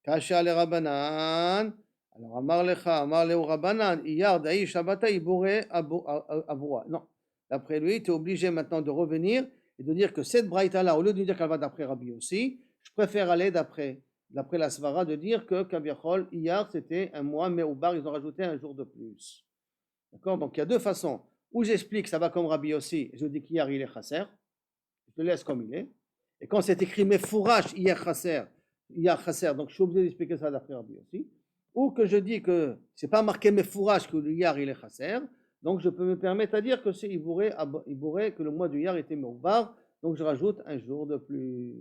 Kashia le Rabbanan. Alors, Amar Lecha, Amar Leu Rabbanan, Iyar Da'i Shabbata Ibouré Avoua. Non. D'après lui, tu es obligé maintenant de revenir et de dire que cette braïta-là, au lieu de dire qu'elle va d'après Rabbi aussi, je préfère aller d'après la Svara, de dire que Kaviachol, Iyar, c'était un mois, mais au bar, ils ont rajouté un jour de plus. D'accord? Donc, il y a deux façons. Où j'explique, ça va comme Rabbi aussi, je dis qu'Iyar, il est chasser. Je le laisse comme il est. Et quand c'est écrit Mefourash, Iyar chasser, donc je suis obligé d'expliquer ça d'après Rabbi aussi. Ou que je dis que c'est pas marqué Mefourash que le Iyar, il est chasser. Donc je peux me permettre à dire que c'est Ibouré, que le mois du Iyar était Moubar, donc je rajoute un jour de plus.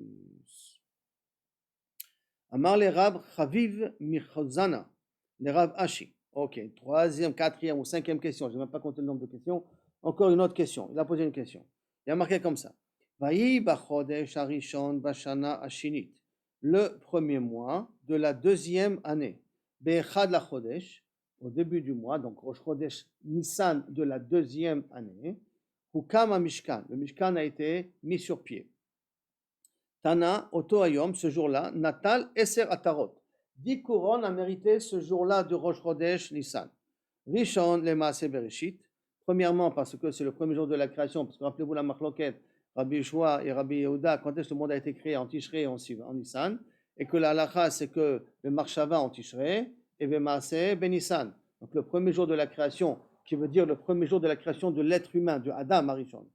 Amar les Rab Chaviv Michozana, les Rab Hashi. Ok, troisième, quatrième ou cinquième question, je n'ai même pas compté le nombre de questions. Encore une autre question, il a posé une question. Il a marqué comme ça. Vayi Bachodesh Arishon Bashana Ashinit, le premier mois de la deuxième année. Be'echad la Chodesh, au début du mois, donc Rosh Chodesh Nissan de la deuxième année, Hukama Mishkan, le Mishkan a été mis sur pied. Tana, Oto Ayom, ce jour-là, Natal Eser Atarot, 10 couronnes a mérité ce jour-là de Rosh Chodesh Nissan. Rishon le Maaseh Bereshit. Premièrement, parce que c'est le premier jour de la création, parce que rappelez-vous la Machloket, Rabbi Yeshua et Rabbi Yehuda, quand est-ce que le monde a été créé? En Tishrei et en Nissan, et que la halakha, c'est que le Marshava en Tishrei et le Maaseh ben Nissan. Donc le premier jour de la création, qui veut dire le premier jour de la création de l'être humain, de Adam Arishon.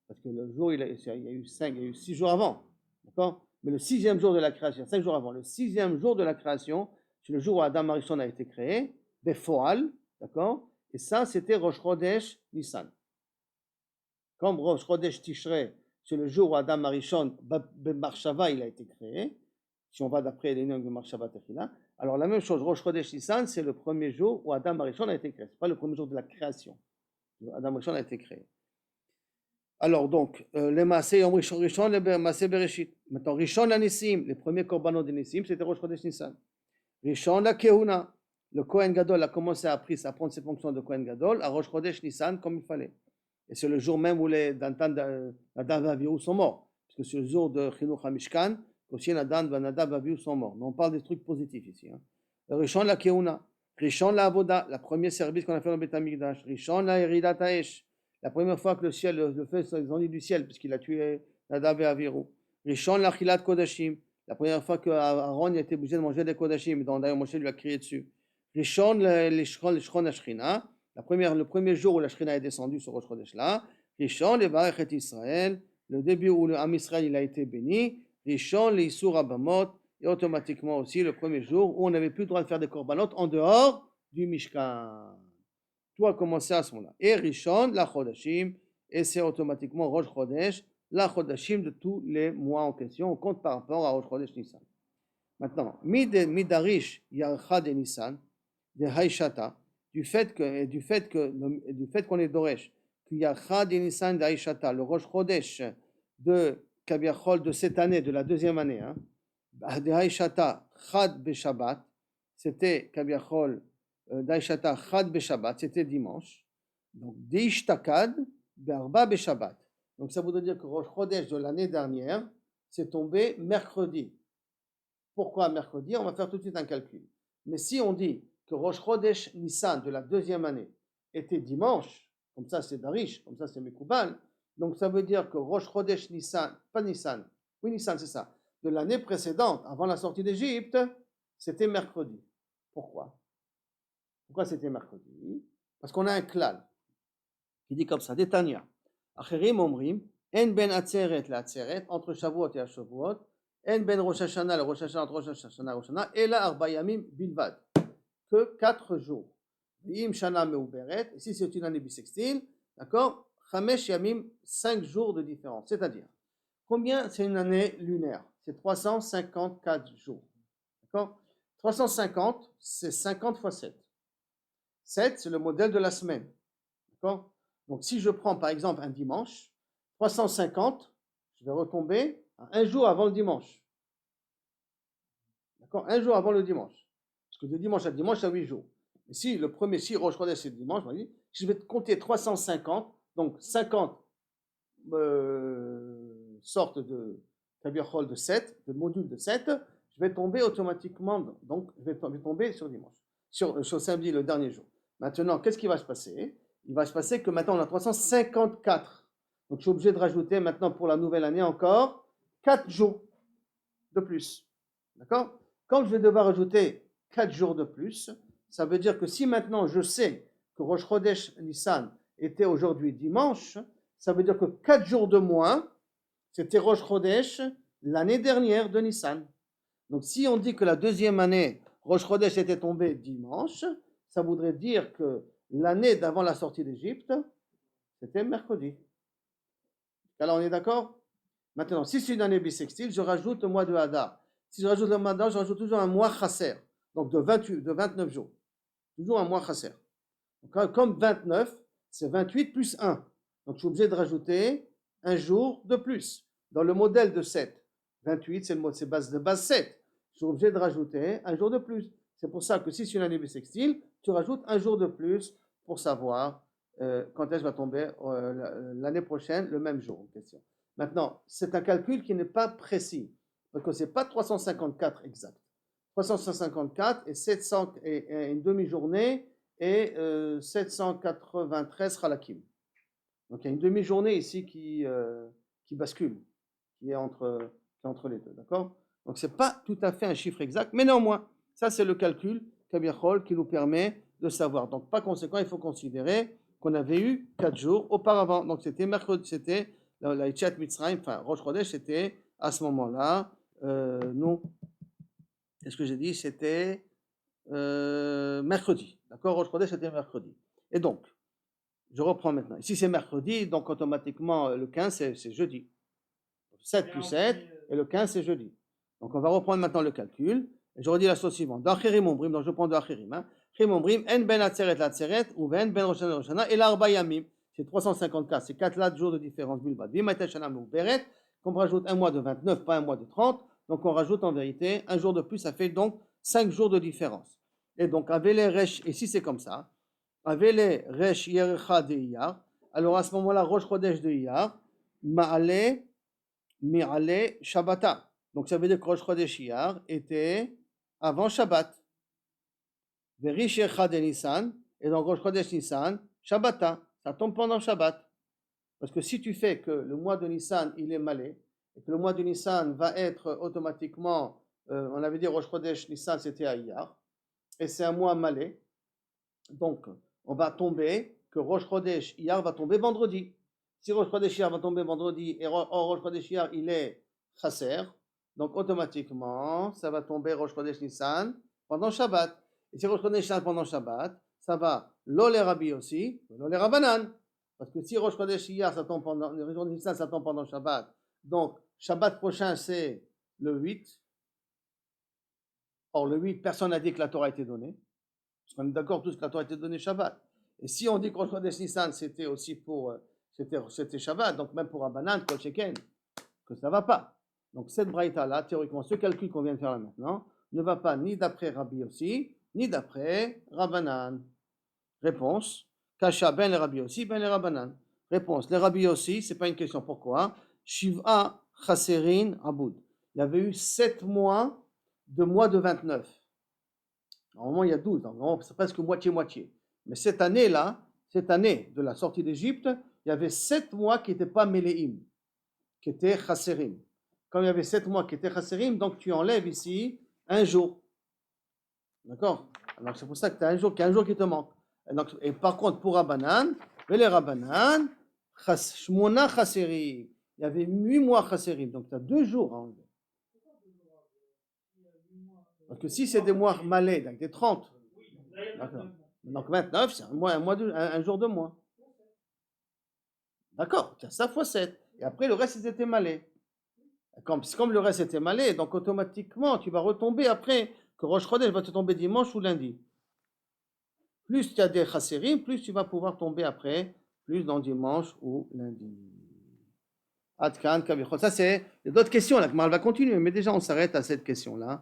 Parce que le jour, il y a eu 6 jours avant, d'accord? Mais le 6e jour de la création, 5 jours avant, le 6e jour de la création, c'est le jour où Adam Arishon a été créé, Befoal, d'accord? Et ça, c'était Rosh Chodesh Nissan. Comme Rosh Chodesh Tishrei, c'est le jour où Adam Arishon, Marshava, il a été créé. Si on va d'après les noms de Marshava Techila. Alors la même chose, Rosh Chodesh Nissan, c'est le premier jour où Adam Arishon a été créé. Ce n'est pas le premier jour de la création. Adam Arishon a été créé. Alors donc, les Maaseh Rishon, les Maaseh Bereshit. Maintenant, Rishon la Nissim, les premiers korbanot de Nissim, c'était Rosh Chodesh Nissan. Rishon la Kehuna, le Kohen Gadol a commencé à prendre ses fonctions de Kohen Gadol à Rosh Chodesh Nissan comme il fallait. Et c'est le jour même où les Nadav et Avihu sont morts. Parce que c'est le jour de Chinuch HaMishkan qu'aussi Nadav et Avihu sont morts. Mais on parle des trucs positifs ici. Rishon la Kehuna, Rishon la Avoda, la première service qu'on a fait dans le Beth Amikdash. Rishon la Eridat Haesh, la première fois que le feu s'est descendu du ciel, puisqu'il a tué Nadav et Avihu. Rishon la Chilat Kodashim, la première fois que Aaron était obligé de manger des Kodashim, dont d'ailleurs Moshe lui a crié dessus. Rishon l'Ishron Ashchina, le premier jour où la Shekhinah est descendue sur Rosh Chodesh là. Rishon levarech et Israël, le début où le Am Israël il a été béni. Rishon l'Isur Abamot, et automatiquement aussi le premier jour où on n'avait plus le droit de faire des korbanot en dehors du Mishkan. Tout a commencé à ce moment-là. Et Rishon la Chodashim, et c'est automatiquement Rosh Chodesh, la Chodashim de tous les mois en question. On compte par rapport à Rosh Chodesh Nissan. Maintenant, Midarish Yarcha de Nissan, de Haishata, du fait qu'on est Doresh, qu'il y a Chad et Nissan de Haishata, le Rosh Chodesh de Kabiachol de cette année, de la deuxième année, de Haishata Chad Beshabbat, c'était Kabiachol d'Haishata Chad Beshabbat, c'était dimanche. Donc, Deishtakad Be'arba Beshabbat. Donc, ça voudrait dire que Rosh Chodesh de l'année dernière, c'est tombé mercredi. Pourquoi mercredi? On va faire tout de suite un calcul. Mais si on dit que Rosh Chodesh Nissan de la deuxième année était dimanche, comme ça c'est Darish, comme ça c'est Mekoubal, donc ça veut dire que Rosh Chodesh Nissan, pas Nissan, oui Nissan c'est ça, de l'année précédente, avant la sortie d'Égypte, c'était mercredi. Pourquoi? Pourquoi c'était mercredi? Parce qu'on a un klal qui dit comme ça, Détania, Acherim Omrim, En ben Atzeret la Atzeret, entre Shavuot et Shavuot, En ben Rosh Hashanah, le Rosh Hashanah, entre Rosh Hashanah et Rosh Hashanah, et la Arba Yamim Bilvad, que 4 jours. Im Shana Meuberet, ici c'est une année bissextile, d'accord? Chamesh Yamim, 5 jours de différence. C'est-à-dire, combien c'est une année lunaire? C'est 354 jours. D'accord? 350, c'est 50 fois 7. 7, c'est le modèle de la semaine. D'accord? Donc si je prends par exemple un dimanche, 350, je vais retomber à un jour avant le dimanche. D'accord? Un jour avant le dimanche. Parce que de dimanche à dimanche, c'est 8 jours. Et si le premier, si Rosh Chodesh c'est dimanche, je vais compter 350, donc 50 sortes de Kabir de 7, de modules de 7, je vais tomber automatiquement, donc je vais tomber sur dimanche, sur samedi, le dernier jour. Maintenant, qu'est-ce qui va se passer? Il va se passer que maintenant on a 354. Donc je suis obligé de rajouter maintenant pour la nouvelle année encore 4 jours de plus. D'accord? Quand je vais devoir ajouter 4 jours de plus, ça veut dire que si maintenant je sais que Rosh Chodesh Nissan était aujourd'hui dimanche, ça veut dire que 4 jours de moins, c'était Rosh Chodesh l'année dernière de Nissan. Donc si on dit que la deuxième année, Rosh Chodesh était tombé dimanche, ça voudrait dire que l'année d'avant la sortie d'Égypte, c'était mercredi. Alors on est d'accord? Maintenant, si c'est une année bissextile, je rajoute le mois de Hadar. Si je rajoute le mois de Hadar, je rajoute toujours un mois chasser, donc de 29 jours. Toujours un mois chasser. Donc, comme 29, c'est 28 plus 1. Donc je suis obligé de rajouter un jour de plus. Dans le modèle de 7, 28, c'est base 7. Je suis obligé de rajouter un jour de plus. C'est pour ça que si c'est une année bissextile, tu rajoutes un jour de plus pour savoir quand est-ce va tomber l'année prochaine, le même jour en question. Maintenant, c'est un calcul qui n'est pas précis, parce que ce n'est pas 354 exact. 354 et 700 et une demi-journée et 793 halakim. Donc il y a une demi-journée ici qui bascule, qui est entre les deux, d'accord? Donc c'est pas tout à fait un chiffre exact, mais néanmoins, ça c'est le calcul Kabiachol qui nous permet de savoir. Donc par conséquent, il faut considérer qu'on avait eu 4 jours auparavant. Donc c'était mercredi, c'était la Yetziat Mitzrayim, enfin Rosh Chodesh, c'était à ce moment-là, non, qu'est-ce que j'ai dit? C'était mercredi, d'accord? Rosh Chodesh, c'était mercredi. Et donc, je reprends maintenant. Ici, c'est mercredi, donc automatiquement, le 15, c'est jeudi. 7 plus 7, et le 15, c'est jeudi. Donc, on va reprendre maintenant le calcul. Et je redis la chose suivante. Dans Achirim Ombrim, donc je prends de Achirim. Achirim Ombrim, En ben Atzeret la Atzeret, ou Ben ben Rosh Hashanah Rosh Hashanah, et l'Arba Yamim. C'est 354, c'est 4 jours de différence. Bilbad. Vimata Shana Mouberet, qu'on rajoute un mois de 29, pas un mois de 30. Donc, on rajoute en vérité un jour de plus, ça fait donc 5 jours de différence. Et donc, avec les Resh, et si c'est comme ça, avec les Resh Yerecha de Iyar, alors à ce moment-là, Rosh Chodesh de Iyar, Ma'ale, Mi'ale, Shabbata. Donc ça veut dire que Rosh Chodesh Iyar était avant Shabbat. Verish Yerecha de Nissan, et donc Rosh Chodesh Nissan, Shabbata. Ça tombe pendant Shabbat. Parce que si tu fais que le mois de Nissan, il est malé, et que le mois de Nissan va être automatiquement, on avait dit Rosh Chodesh Nissan, c'était à Iyar, et c'est un mois malé, donc on va tomber que Rosh Chodesh Iyar va tomber vendredi. Si Rosh Chodesh Iyar va tomber vendredi, et Rosh Chodesh Iyar, il est chasser, donc automatiquement, ça va tomber Rosh Chodesh Nissan pendant Shabbat. Et si Rosh Chodesh Nissan pendant Shabbat, ça va l'Ole Rabbi aussi, l'Ole Rabbanan. Parce que si Rosh Chodesh Iyar, ça tombe pendant, Rosh Chodesh Nissan, ça tombe pendant Shabbat, donc Shabbat prochain, c'est le 8. Or, le 8, personne n'a dit que la Torah a été donnée. Parce qu'on est d'accord tous que la Torah a été donnée Shabbat. Et si on dit que Rosh Chodesh Nissan, c'était aussi pour, c'était Shabbat, donc même pour Rabbanan, Kol Sheken, que ça ne va pas. Donc cette braïta-là, théoriquement, ce calcul qu'on vient de faire là maintenant, ne va pas ni d'après Rabbi Yossi, ni d'après Rabbanan. Réponse, Kasha ben le Rabbi Yossi, ben le Rabbanan. Réponse, les Rabbi Yossi, ce n'est pas une question. Pourquoi? Shiv'a Chaserin Aboud. Il y avait eu 7 mois de 29. Normalement, il y a 12, donc c'est presque moitié-moitié. Mais cette année-là, cette année de la sortie d'Égypte, il y avait 7 mois qui n'étaient pas Méléim, qui étaient Chasserim. Comme il y avait 7 mois qui étaient Chasserim, donc tu enlèves ici un jour. D'accord? Alors c'est pour ça que tu as un jour, qu'il y a un jour qui te manque. Et par contre, pour Rabbanan, les Rabbanan, Shmona Chasserim, il y avait 8 mois Chasserim, donc tu as 2 jours à enlever. Parce que si c'est des mois malais, donc des 30, d'accord. Donc 29, c'est un jour de moins. D'accord, tu as ça fois 7. Et après, le reste, ils étaient malais. Comme le reste était malais, donc automatiquement, tu vas retomber après, que Rosh Chodesh va te tomber dimanche ou lundi. Plus tu as des chasserim, plus tu vas pouvoir tomber après, plus dans dimanche ou lundi. Adkan, Kavichot. Ça, c'est d'autres questions, là, que Mal va continuer, mais déjà, on s'arrête à cette question-là.